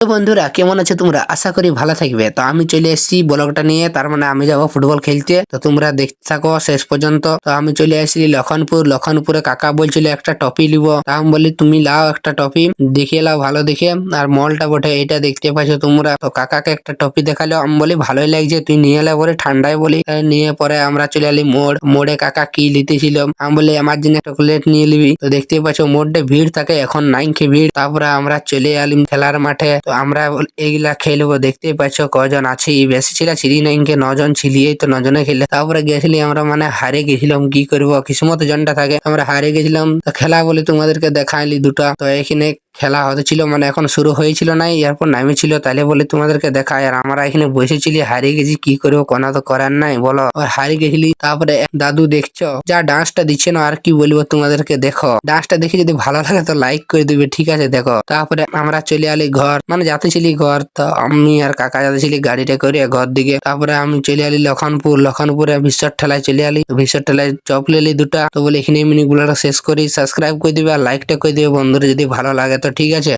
তো বন্ধুরা কেমন আছো তোমরা? আশা করি ভালো থাকবে। তো আমি চলে এসেছি ব্লগটা নিয়ে, তার মানে আমি যাবো ফুটবল খেলতে। তো তোমরা দেখতে থাকো শেষ পর্যন্ত। তো আমি চলে এসেছি লখনপুরে কাকা বলছিল একটা টপি নিব। তা আমি বলি তুমি লাও একটা টপি, দেখিয়ে লাও ভালো দেখে। আর মলটা বটে এটা দেখতে পাচ্ছ তোমরা। তো কাকাকে একটা টপি দেখালো, আমি বলি ভালোই লাগছে, তুই নিয়ে এলে বলে ঠান্ডায় বলি। নিয়ে পরে আমরা চলে এলি মোড়ে কাকা কি লিতেছিল, আমি বলি আমার জন্য চকলেট নিয়ে নিবি। তো দেখতে পাচ্ছ মোড়ে ভিড় থাকে, এখন নাই ভিড়। তারপরে আমরা চলে এলাম খেলার মাঠে। তো আমরা এইগুলা খেলবো, দেখতেই পাচ্ছ কজন আছি, বেশি ছিল 9 9 জন ছিলি, এই তো 9 জনে খেলে। তারপরে গেছিলি আমরা, মানে হারে গেছিলাম, কি করবো কিসমত জনটা থাকে, আমরা হারে গেছিলাম। তো খেলা বলে তোমাদেরকে দেখাইলি দুটা। তো এখানে খেলা হতেছিল, মানে এখন শুরু হয়েছিল নাই, এরপর নামেছিল, তাহলে বলে তোমাদেরকে দেখায়। আর আমরা এখানে বসেছিলি, হারিয়ে গেছি, কি করবো, কোনো তো করার নাই বলো। আর হারিয়ে গেছিলি। তারপরে দাদু দেখছো যা ডান্সটা দিচ্ছে না, আর কি বলবো তোমাদেরকে, দেখো ডান্সটা দেখে যদি ভালো লাগে তো লাইক করে দিবে, ঠিক আছে। দেখো তারপরে আমরা চলে আলি ঘর, মানে যাতেছিলি ঘর। তো আমি আর কাকা যাতেছিলি গাড়িটা করে ঘর দিকে। তারপরে আমি চলে আলি লখনপুরে বিশ্বর ঠেলায় চলে আলি। বিশ্বর ঠেলায় চপ লেলি দুটা। তো বলে এখানে মিনিট গুলো শেষ করি, সাবস্ক্রাইব করে দিবে আর লাইকটা করে দিবে বন্ধুরা, যদি ভালো লাগে তো ঠিক আছে।